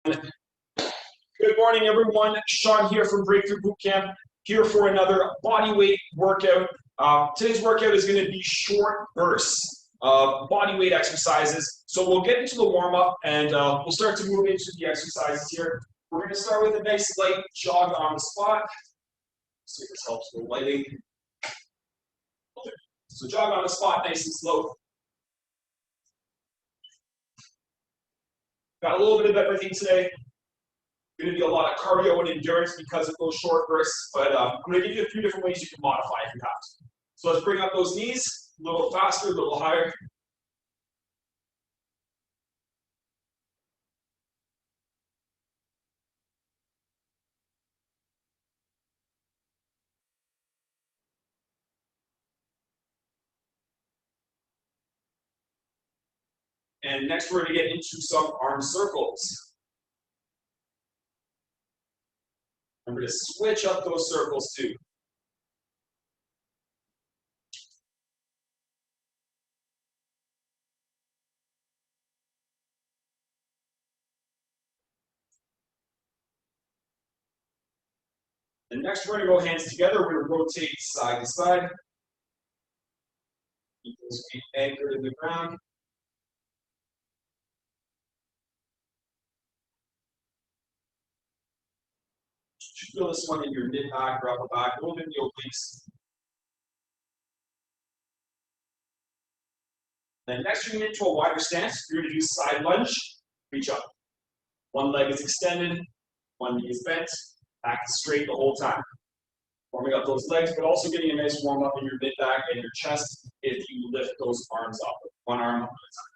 Good morning, everyone. Sean here from Breakthrough Bootcamp, here for another bodyweight workout. Today's workout is going to be short bursts of bodyweight exercises. So we'll get into the warm-up and we'll start to move into the exercises here. We're going to start with a nice light jog on the spot. See if this helps with lighting. So jog on the spot, nice and slow. Got a little bit of everything today. Going to be a lot of cardio and endurance because of those short bursts, but I'm going to give you a few different ways you can modify if you have to. So let's bring up those knees, a little faster, a little higher. And next we're going to get into some arm circles. Remember to switch up those circles too. And next we're going to go hands together. We're going to rotate side to side. Keep those feet anchored in the ground. You should feel this one in your mid-back or upper back, a little bit in the obliques. Then next, you're going to get into a wider stance. You're going to do side lunge, reach up. One leg is extended, one knee is bent, back is straight the whole time. Warming up those legs, but also getting a nice warm up in your mid-back and your chest if you lift those arms up, one arm up at a time.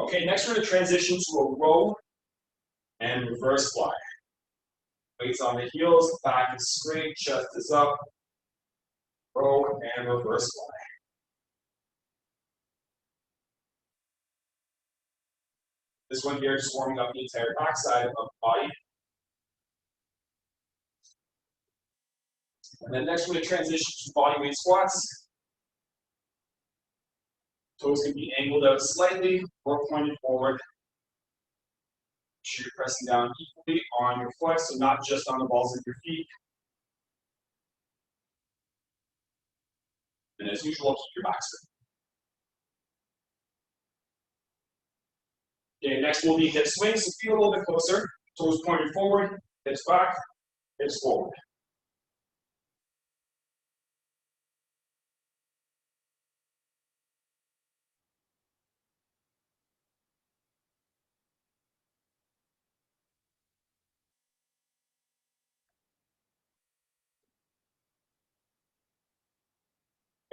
Okay, next we're going to transition to a row and reverse fly. Weights on the heels, back is straight, chest is up. Row and reverse fly. This one here, just warming up the entire backside of the body. And then next we're going to transition to bodyweight squats. Toes can be angled out slightly or pointed forward. Make sure you're pressing down equally on your foot, so not just on the balls of your feet. And as usual, keep your back straight. Okay, next will be hip swings. So feel a little bit closer. Toes pointed forward, hips back, hips forward.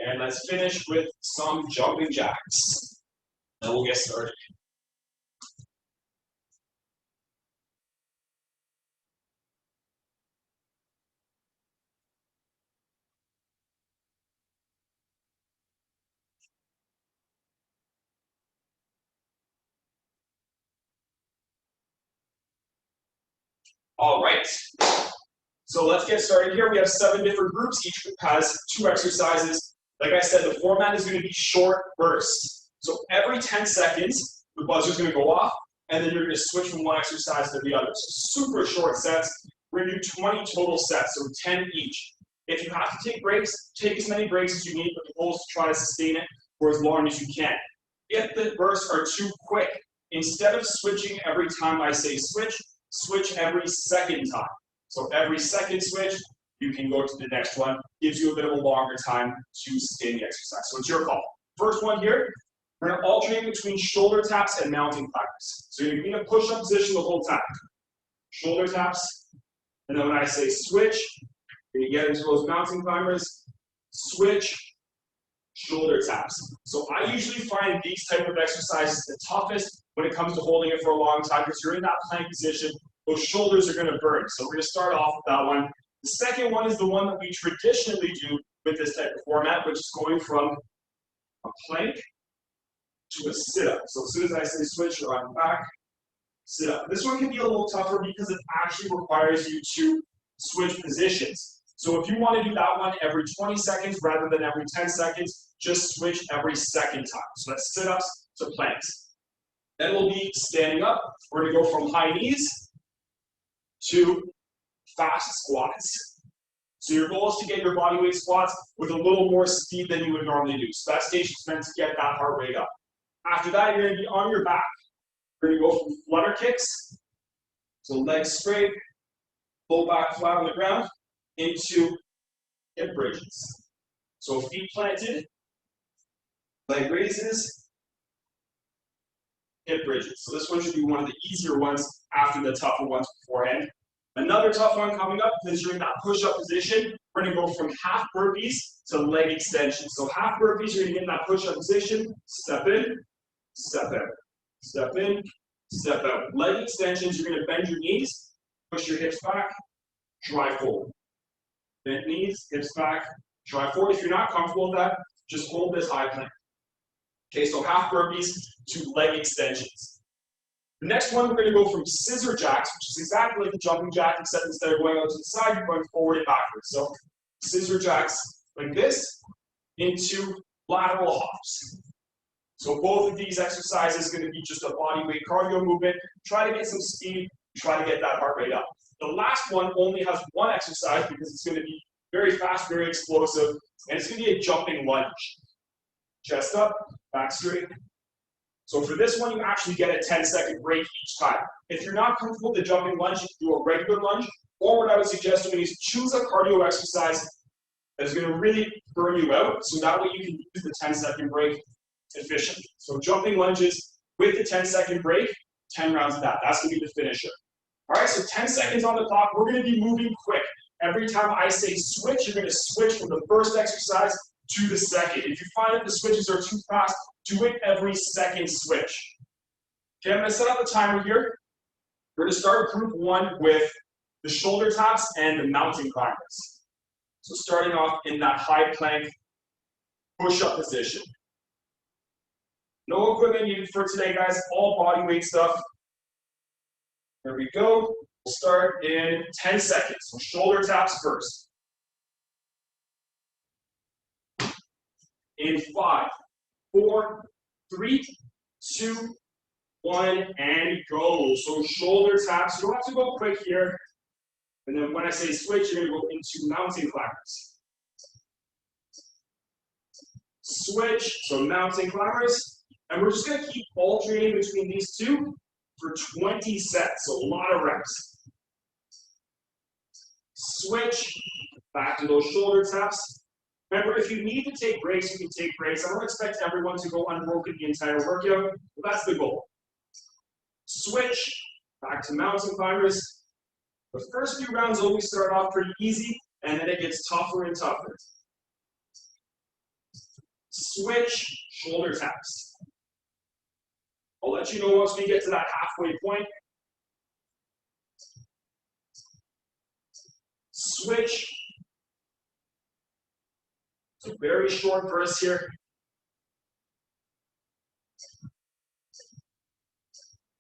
And let's finish with some jumping jacks. Then we'll get started. All right. So let's get started here. We have 7 different groups. Each group has 2 exercises. Like I said, the format is going to be short bursts. So every 10 seconds, the buzzer is going to go off, and then you're going to switch from one exercise to the other. So super short sets. We're going to do 20 total sets, so 10 each. If you have to take breaks, take as many breaks as you need, but the goal is to try to sustain it for as long as you can. If the bursts are too quick, instead of switching every time I say switch, switch every second time. So every second switch, you can go to the next one. Gives you a bit of a longer time to sustain the exercise. So it's your call. First one here, we're going to alternate between shoulder taps and mounting climbers. So you're in a push-up position the whole time. Shoulder taps, and then when I say switch, you get into those mounting climbers, switch, shoulder taps. So I usually find these type of exercises the toughest when it comes to holding it for a long time because you're in that plank position. Those shoulders are going to burn. So we're going to start off with that one. The second one is the one that we traditionally do with this type of format, which is going from a plank to a sit-up. So as soon as I say switch, you're on back, sit-up. This one can be a little tougher because it actually requires you to switch positions. So if you want to do that one every 20 seconds rather than every 10 seconds, just switch every second time. So that's sit-ups to planks. Then we'll be standing up. We're going to go from high knees to fast squats. So your goal is to get your bodyweight squats with a little more speed than you would normally do. So that stage is meant to get that heart rate up. After that, you're going to be on your back. We're going to go from flutter kicks. So legs straight, low back flat on the ground, into hip bridges. So feet planted, leg raises, hip bridges. So this one should be one of the easier ones after the tougher ones beforehand. Another tough one coming up is during that push-up position. We're going to go from half burpees to leg extensions. So half burpees, you're going to get in that push-up position, step in, step out, step in, step out. Leg extensions, you're going to bend your knees, push your hips back, drive forward. Bend knees, hips back, drive forward. If you're not comfortable with that, just hold this high plank. Okay, so half burpees to leg extensions. The next one, we're going to go from scissor jacks, which is exactly like the jumping jack, except instead of going out to the side, you're going forward and backwards. So scissor jacks like this into lateral hops. So both of these exercises are going to be just a body weight cardio movement. Try to get some speed, try to get that heart rate up. The last one only has one exercise because it's going to be very fast, very explosive, and it's going to be a jumping lunge. Chest up, back straight. So for this one, you actually get a 10-second break each time. If you're not comfortable with the jumping lunge, you can do a regular lunge, or what I would suggest doing is choose a cardio exercise that's going to really burn you out, so that way you can use the 10-second break efficiently. So jumping lunges with the 10-second break, 10 rounds of that. That's going to be the finisher. All right, so 10 seconds on the clock. We're going to be moving quick. Every time I say switch, you're going to switch from the first exercise to the second. If you find that the switches are too fast, do it every second switch. Okay, I'm going to set up a timer here. We're going to start group one with the shoulder taps and the mountain climbers. So starting off in that high plank push-up position. No equipment needed for today, guys. All body weight stuff. There we go. We'll start in 10 seconds. So shoulder taps first. In 5, 4, 3, 2, 1, and go. So shoulder taps. You don't have to go quick here. And then when I say switch, you're going to go into mountain climbers. Switch, so mountain climbers. And we're just going to keep alternating between these two for 20 sets, so a lot of reps. Switch, back to those shoulder taps. Remember, if you need to take breaks, you can take breaks. I don't expect everyone to go unbroken the entire workout, but that's the goal. Switch, back to mountain climbers. The first few rounds always start off pretty easy, and then it gets tougher and tougher. Switch, shoulder taps. I'll let you know once we get to that halfway point. Switch. It's a very short burst here.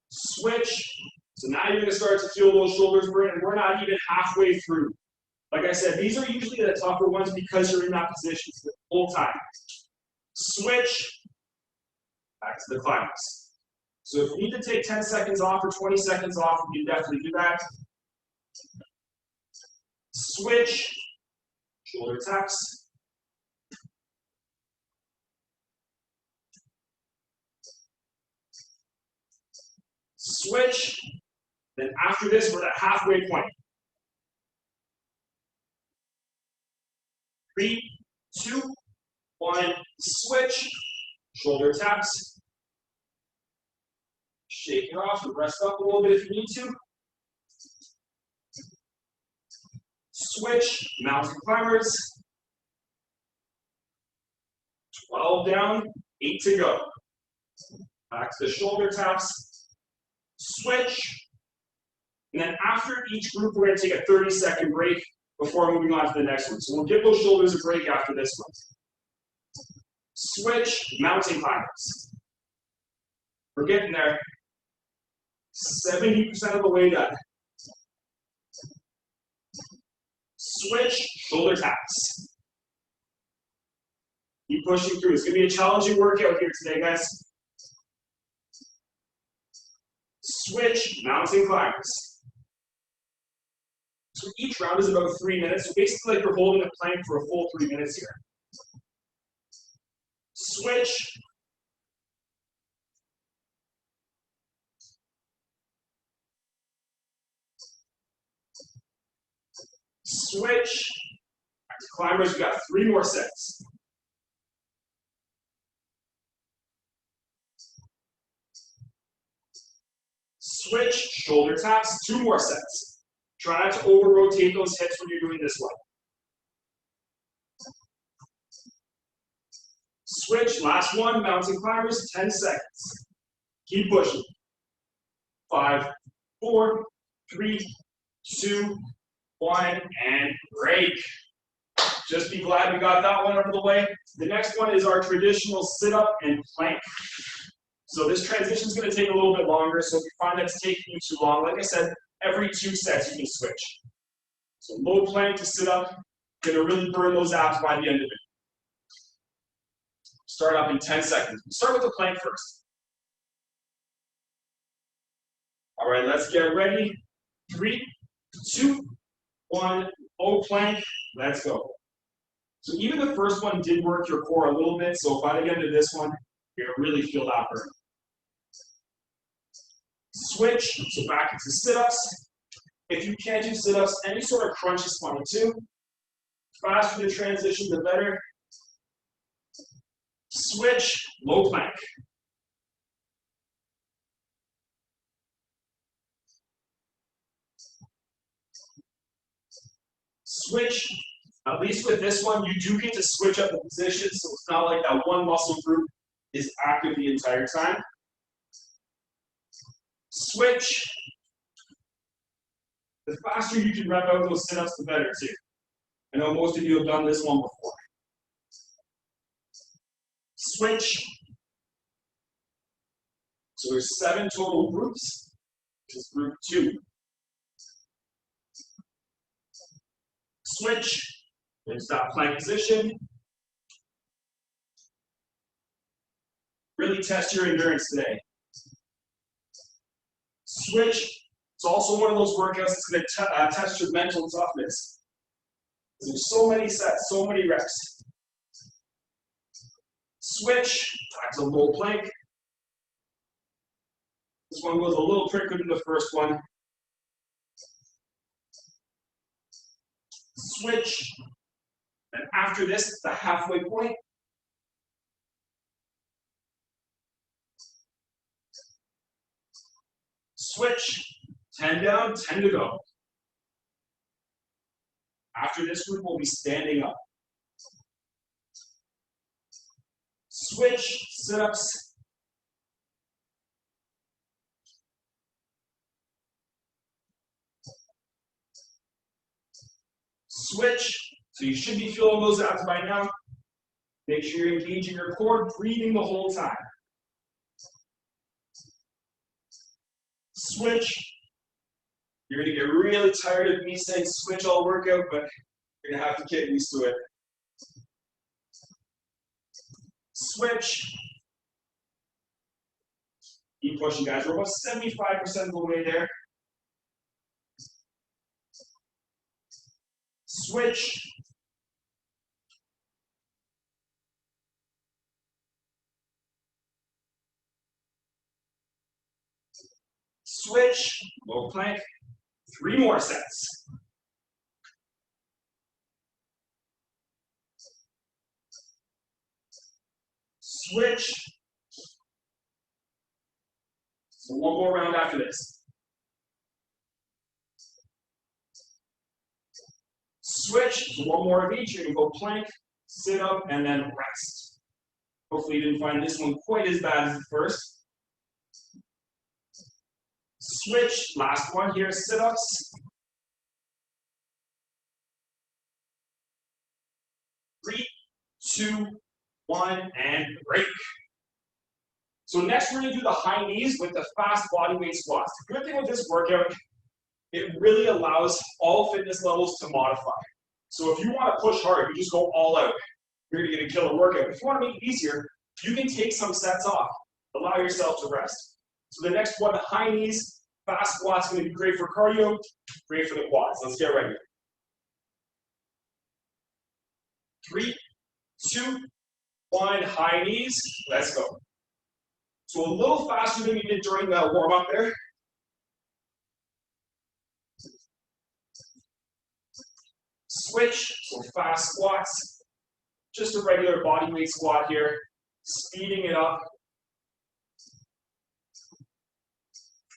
Switch. So now you're going to start to feel those shoulders burn, and we're not even halfway through. Like I said, these are usually the tougher ones because you're in that position the whole time. Switch. Back to the climbers. So if you need to take 10 seconds off or 20 seconds off, you can definitely do that. Switch, shoulder taps. Switch. Then after this, we're at halfway point. 3, 2, 1, switch, shoulder taps. Shake it off and rest up a little bit if you need to. Switch, mountain climbers. 12 down, 8 to go. Back to the shoulder taps. Switch. And then after each group, we're going to take a 30-second break before moving on to the next one. So we'll give those shoulders a break after this one. Switch, mountain climbers. We're getting there. 70% of the way done. Switch, shoulder taps. Keep pushing through. It's going to be a challenging workout here today, guys. Switch, mountain climbers. So each round is about 3 minutes. So basically like you're holding a plank for a full 3 minutes here. Switch. Switch. Back to climbers, we got 3 more sets. Switch, shoulder taps, 2 more sets. Try not to over-rotate those hips when you're doing this one. Switch, last one, mountain climbers, 10 seconds. Keep pushing. 5, 4, 3, 2, 1, and break. Just be glad we got that one out of the way. The next one is our traditional sit-up and plank. So this transition is going to take a little bit longer, so if you find that's taking you too long, like I said, every 2 sets you can switch. So low plank to sit up, going to really burn those abs by the end of it. Start up in 10 seconds. We'll start with the plank first. All right, let's get ready. 3, 2, 1, low plank, let's go. So even the first one did work your core a little bit, so by the end of this one, you're going to really feel that burn. Switch, so back into sit-ups. If you can't do sit-ups, any sort of crunch is fine too. Faster the transition, the better. Switch, low plank. Switch, at least with this one, you do get to switch up the position, so it's not like that one muscle group is active the entire time. Switch. The faster you can rep out those sit-ups, the better too. I know most of you have done this one before. Switch. So there's 7 total groups. This is group 2. Switch. There's that plank position. Really test your endurance today. Switch. It's also one of those workouts that's going to test your mental toughness. There's so many sets, so many reps. Switch. Back to low plank. This one goes a little quicker than the first one. Switch. And after this, the halfway point. Switch. 10 down, 10 to go. After this group, we'll be standing up. Switch, sit-ups. Switch. So you should be feeling those abs by now. Make sure you're engaging your core, breathing the whole time. Switch. You're going to get really tired of me saying switch all workout, but you're going to have to get used to it. Switch. Keep pushing, guys. We're about 75% of the way there. Switch. Switch. Low plank. 3 more sets. Switch. So one more round after this. Switch. So one more of each. You're going to go plank, sit up, and then rest. Hopefully you didn't find this one quite as bad as the first. Switch, last one here, sit-ups. 3, 2, 1, and break. So next we're going to do the high knees with the fast bodyweight squats. The good thing with this workout, it really allows all fitness levels to modify. So if you want to push hard, you just go all out. You're going to get a killer workout. If you want to make it easier, you can take some sets off. Allow yourself to rest. So the next one, the high knees, fast squats, going to be great for cardio, great for the quads. Let's get ready. 3, 2, 1, high knees. Let's go. So a little faster than you did during that warm-up there. Switch, so fast squats. Just a regular body weight squat here. Speeding it up.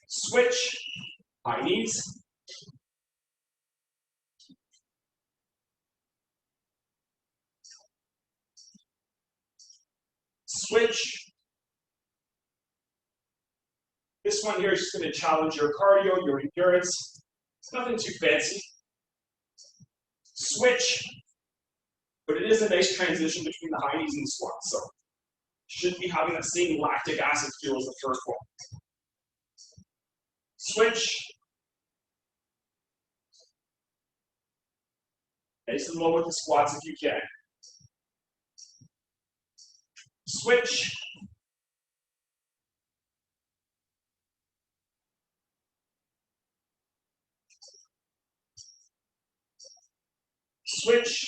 Switch, high knees. Switch. This one here is just going to challenge your cardio, your endurance. It's nothing too fancy. Switch. But it is a nice transition between the high knees and the squats. So should be having that same lactic acid feel as the first one. Switch. Nice and low with the squats if you can. Switch. Switch.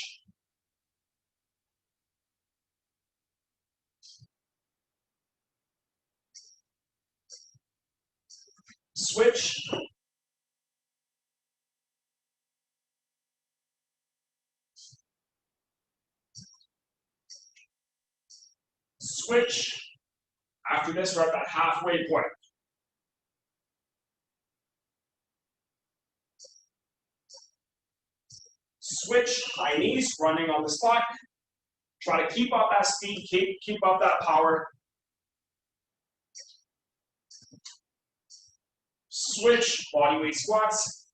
Switch. Switch. After this, we're at that halfway point. Switch, high knees, running on the spot. Try to keep up that speed, keep up that power. Switch, bodyweight squats.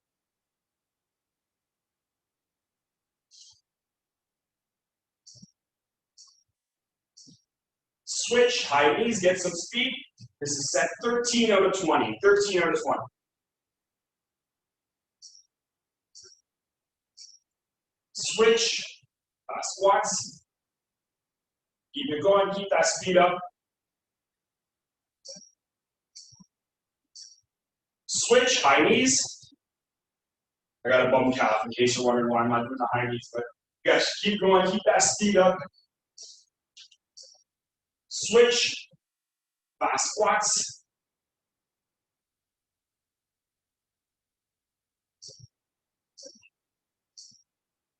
Switch, high knees, get some speed. This is set 13 out of 20, 13 out of 20. Switch, squats. Keep it going, keep that speed up. Switch, high knees. I got a bum calf in case you're wondering why I'm not doing the high knees, but you guys keep going, keep that speed up. Switch, fast squats.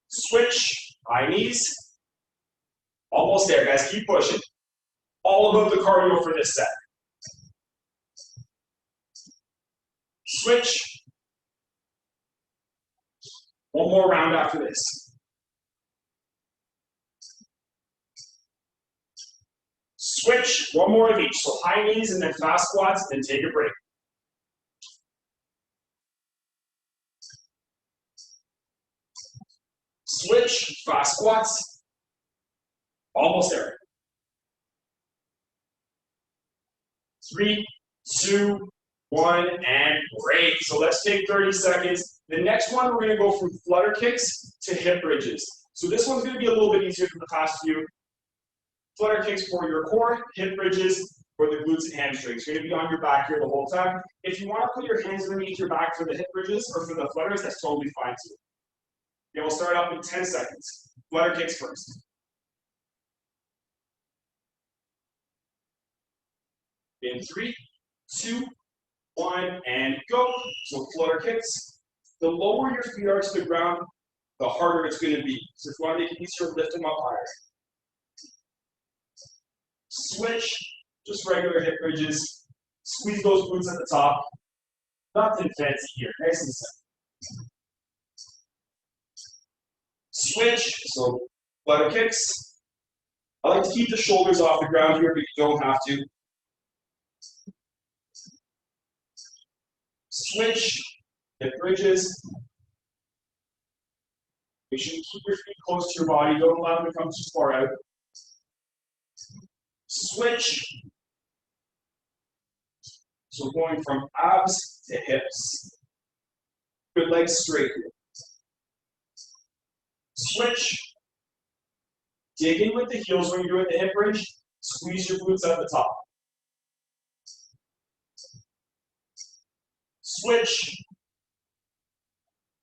Switch, high knees. Almost there, guys, keep pushing. All about the cardio for this set. Switch. One more round after this. Switch, one more of each. So high knees and then fast squats, then take a break. Switch, fast squats. Almost there. 3, 2, 1, and break. So let's take 30 seconds. The next one, we're going to go from flutter kicks to hip bridges. So this one's going to be a little bit easier than the past few. Flutter kicks for your core, hip bridges for the glutes and hamstrings. You're going to be on your back here the whole time. If you want to put your hands underneath your back for the hip bridges or for the flutters, that's totally fine too. Okay, we'll start off in 10 seconds. Flutter kicks first. In 3, 2, 1, and go. So flutter kicks. The lower your feet are to the ground, the harder it's going to be. So if you want to make it easier, lift them up higher. Switch, just regular hip bridges. Squeeze those glutes at the top. Nothing fancy here, nice and simple. Switch, so flutter kicks. I like to keep the shoulders off the ground here, but you don't have to. Switch, hip bridges. Make sure you keep your feet close to your body. Don't allow them to come too far out. Switch. So going from abs to hips. Good legs straight here. Switch. Dig in with the heels when you're doing the hip bridge. Squeeze your glutes at the top. Switch.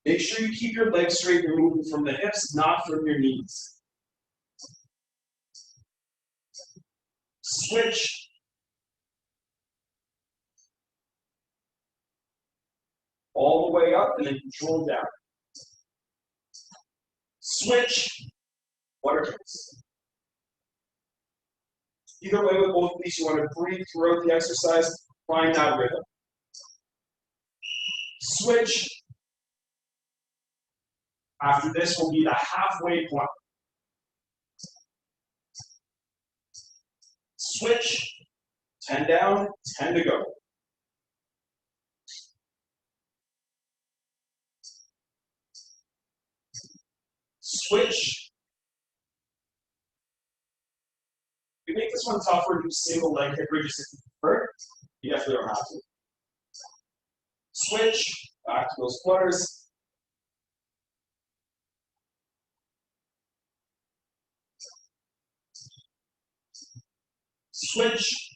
Make sure you keep your legs straight. You're moving from the hips, not from your knees. Switch. All the way up and then control down. Switch. Flutter kicks. Either way with both of these, you want to breathe throughout the exercise, find that rhythm. Switch. After this will be the halfway point. Switch. 10 down, 10 to go. Switch. We make this one tougher, do single leg hip bridges if you prefer. You definitely don't have to. Switch. Back to those flutters. Switch.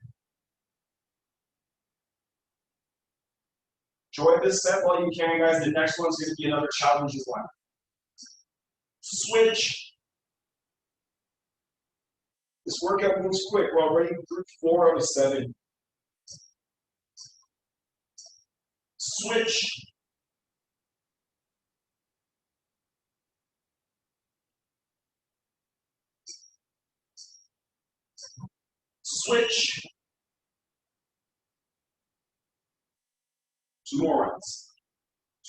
Enjoy this set while you can, guys. The next one's going to be another challenging one. Switch. This workout moves quick. We're already through 4 out of 7. Switch. Switch. 2 more runs.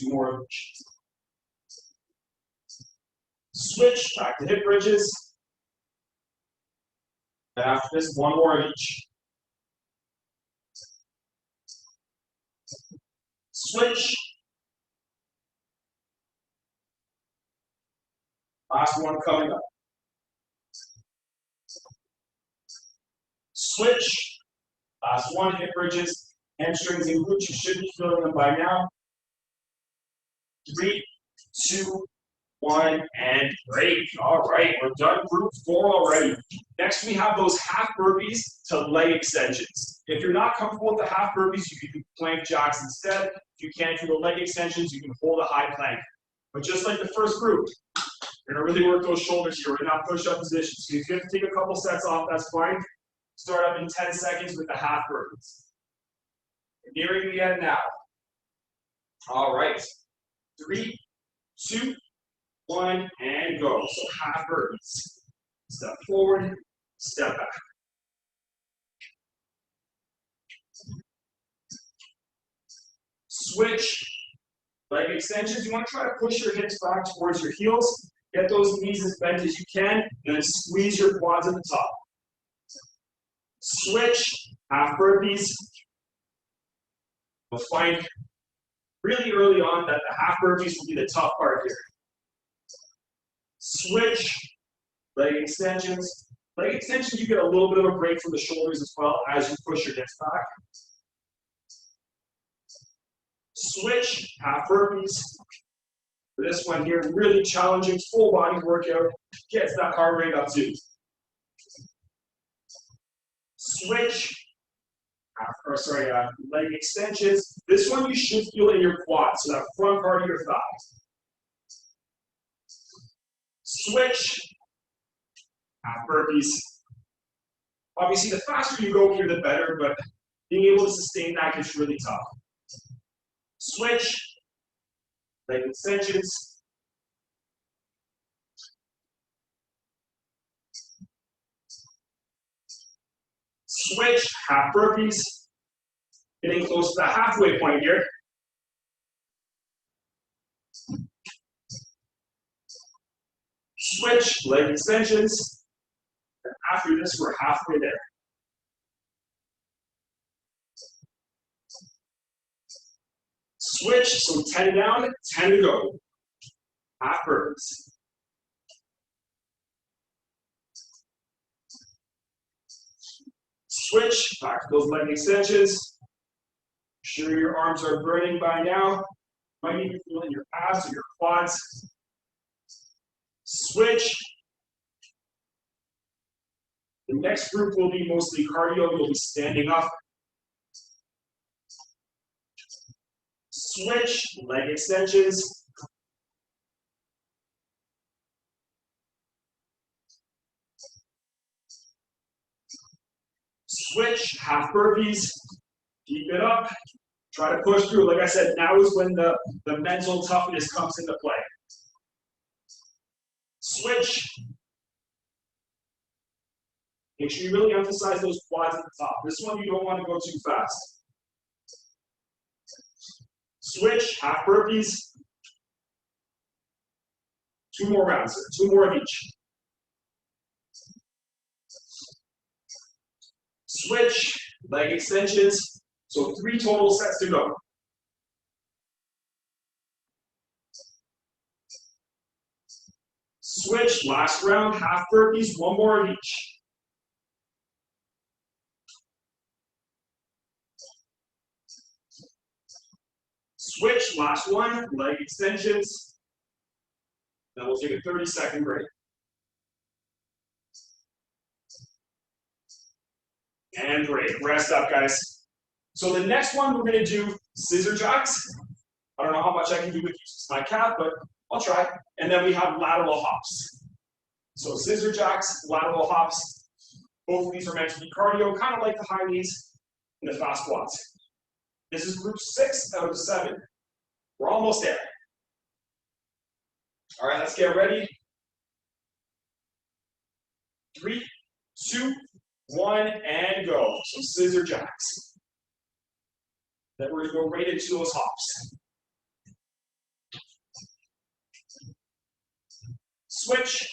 2 more of each. Switch. Back to hip bridges. And after this, 1 more of each. Switch. Last one coming up. Switch. Last one, hip bridges, hamstrings and glutes. You should be feeling them by now. 3, 2, 1, and break. All right, we're done group 4 already. Next, we have those half burpees to leg extensions. If you're not comfortable with the half burpees, you can do plank jacks instead. If you can't do the leg extensions, you can hold a high plank. But just like the first group, you're gonna really work those shoulders here. We're in that push-up position. So if you have to take a couple sets off, that's fine. Start up in 10 seconds with the half burpees. We're nearing the end now. All right. 3, 2, 1, and go. So half burpees. Step forward, step back. Switch. Leg extensions. You want to try to push your hips back towards your heels. Get those knees as bent as you can, and then squeeze your quads at the top. Switch. Half burpees. We'll find really early on that the half burpees will be the tough part here. Switch. Leg extensions. Leg extensions, you get a little bit of a break from the shoulders as well as you push your hips back. Switch. Half burpees. For this one here, really challenging, full body workout. Gets that heart rate up too. Switch. Leg extensions. This one you should feel in your quads, so that front part of your thighs. Switch. Half burpees. Obviously, the faster you go here, the better, but being able to sustain that is really tough. Switch. Leg extensions. Switch. Half burpees. Getting close to the halfway point here. Switch. Leg extensions. And after this, we're halfway there. Switch, so 10 down, 10 to go. Half burpees. Switch, back to those leg extensions. Make sure your arms are burning by now. Might even feel in your abs or your quads. Switch. The next group will be mostly cardio. You'll be standing up. Switch, leg extensions. Switch, half burpees. Keep it up. Try to push through. Like I said, now is when the mental toughness comes into play. Switch. Make sure you really emphasize those quads at the top. This one you don't want to go too fast. Switch, half burpees. 2 more rounds, 2 more of each. Switch, leg extensions. So 3 total sets to go. Switch, last round, half burpees, 1 more of each. Switch, last one, leg extensions. Then we'll take a 30-second break. And break. Rest up, guys. So the next one we're going to do scissor jacks. I don't know how much I can do with my calf, but I'll try. And then we have lateral hops. So scissor jacks, lateral hops. Both of these are meant to be cardio, kind of like the high knees and the fast squats. This is group 6 out of 7. We're almost there. All right, let's get ready. 3, 2, 1, and go. So scissor jacks. Then we're going to go right into those hops. Switch.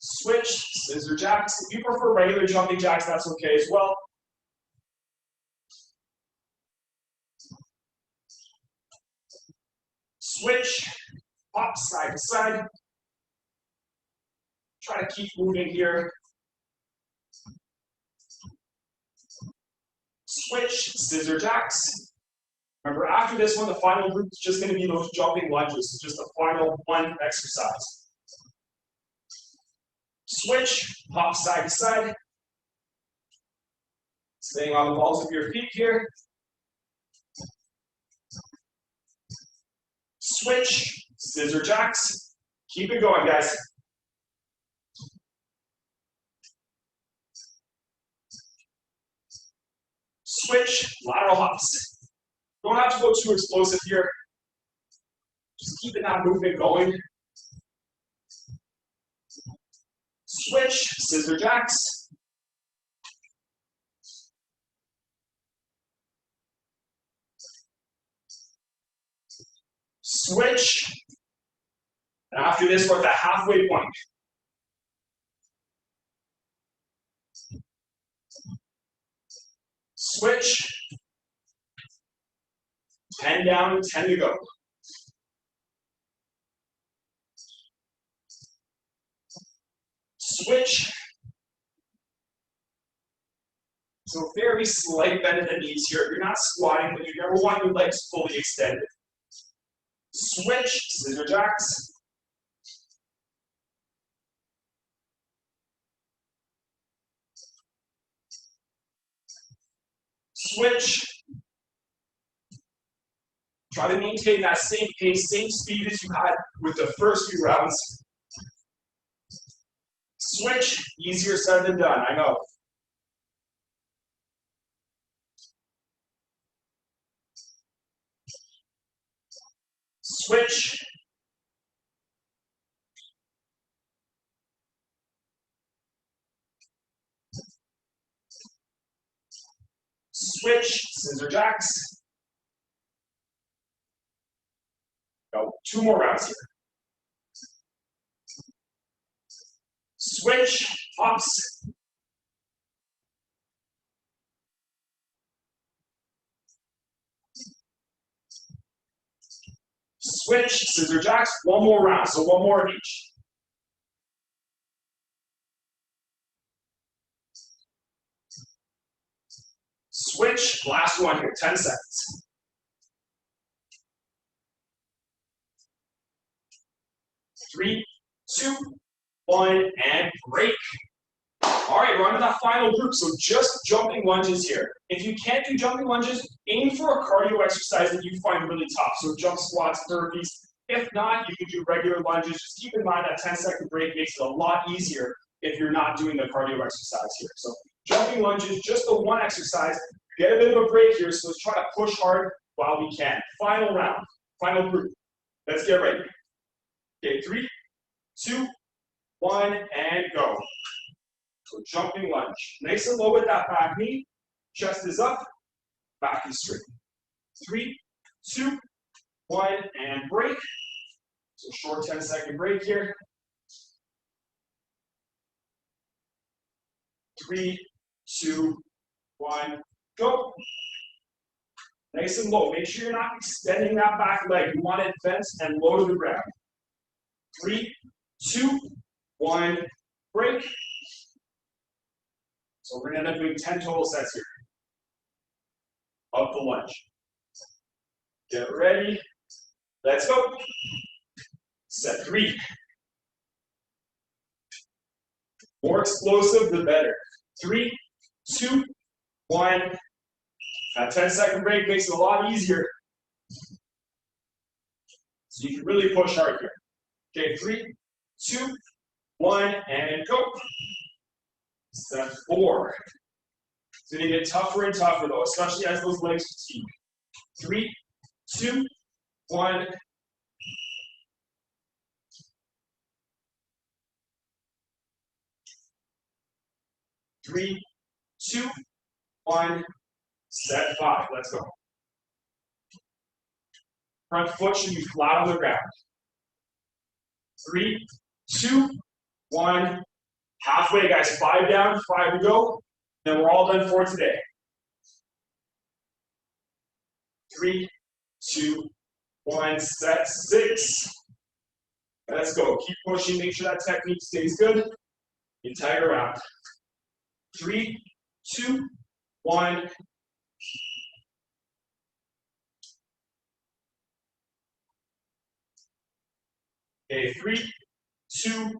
Switch, scissor jacks. If you prefer regular jumping jacks, that's okay as well. Switch, hop side to side. Try to keep moving here. Switch, scissor jacks. Remember, after this one, the final group is just going to be those jumping lunges, just the final one exercise. Switch, hop side to side. Staying on the balls of your feet here. Switch, scissor jacks. Keep it going, guys. Switch, lateral hops. Don't have to go too explosive here. Just keeping that movement going. Switch, scissor jacks. Switch. And after this, we're at the halfway point. Switch. 10 down, 10 to go. Switch. So very slight bend in the knees here. You're not squatting, but you never want your legs fully extended. Switch, scissor jacks. Switch. Try to maintain that same pace, same speed as you had with the first few rounds. Switch, easier said than done, I know. Switch. Switch, scissor jacks. Go, 2 more rounds here. Switch, hops. Switch, scissor jacks, 1 more round, so 1 more of each. switch. Last one here, 10 seconds. 3, 2, 1, and break. All right, we're on to that final group. So just jumping lunges here. If you can't do jumping lunges, aim for a cardio exercise that you find really tough. So jump squats, burpees. If not, you can do regular lunges. Just keep in mind that 10-second break makes it a lot easier if you're not doing the cardio exercise here. So jumping lunges, just the one exercise. Get a bit of a break here, so let's try to push hard while we can. Final round, final group. Let's get ready. Okay, 3, 2, 1, and go. So jumping lunge. Nice and low with that back knee. Chest is up, back is straight. 3, 2, 1, and break. So short 10-second break here. 3, 2, 1, go. Nice and low. Make sure you're not extending that back leg. You want it bent and low to the ground. 3, 2, 1, break. So we're going to end up doing 10 total sets here of the lunge. Get ready. Let's go. Set 3. More explosive, the better. 3, 2, 1. That 10-second break makes it a lot easier. So you can really push hard here. Okay, 3, 2, 1, and go. Set 4. It's going to get tougher and tougher though, especially as those legs fatigue. 3, 2, 1. Three, 2, 1. Set 5. Let's go. Front foot should be flat on the ground. 3, 2, 1. Halfway, guys. 5 down, 5 to go. Then we're all done for today. 3, 2, 1. Set 6. Let's go. Keep pushing. Make sure that technique stays good. Entire round. 3, 2, 1. Okay, 3, 2,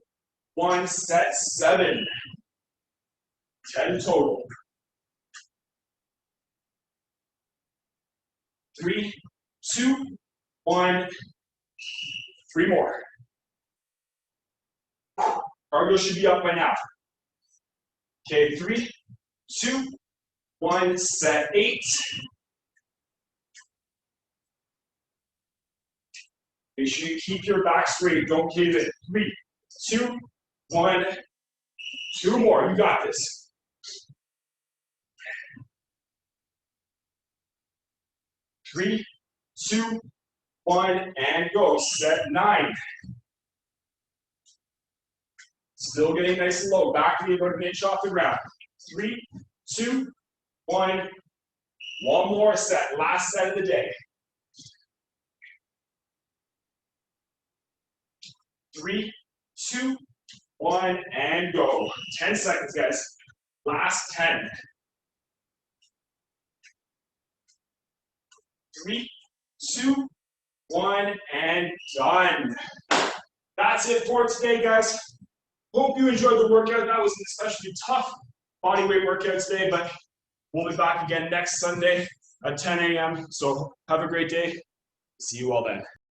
1. Set 7. 10 total. 3, 2, 1. 3 more. Cardio should be up by now. Okay, 3, 2, 1. Set 8. Make sure you keep your back straight. Don't cave in. 3, 2, 1. 2 more. You got this. 3, 2, 1, and go. Set 9. Still getting nice and low. Back knee about an inch off the ground. 3, 2, 1. One more set. Last set of the day. 3, 2, 1, and go. 10 seconds, guys. Last 10. 3, 2, 1, and done. That's it for today, guys. Hope you enjoyed the workout. That was an especially tough bodyweight workout today, but we'll be back again next Sunday at 10 a.m. So have a great day. See you all then.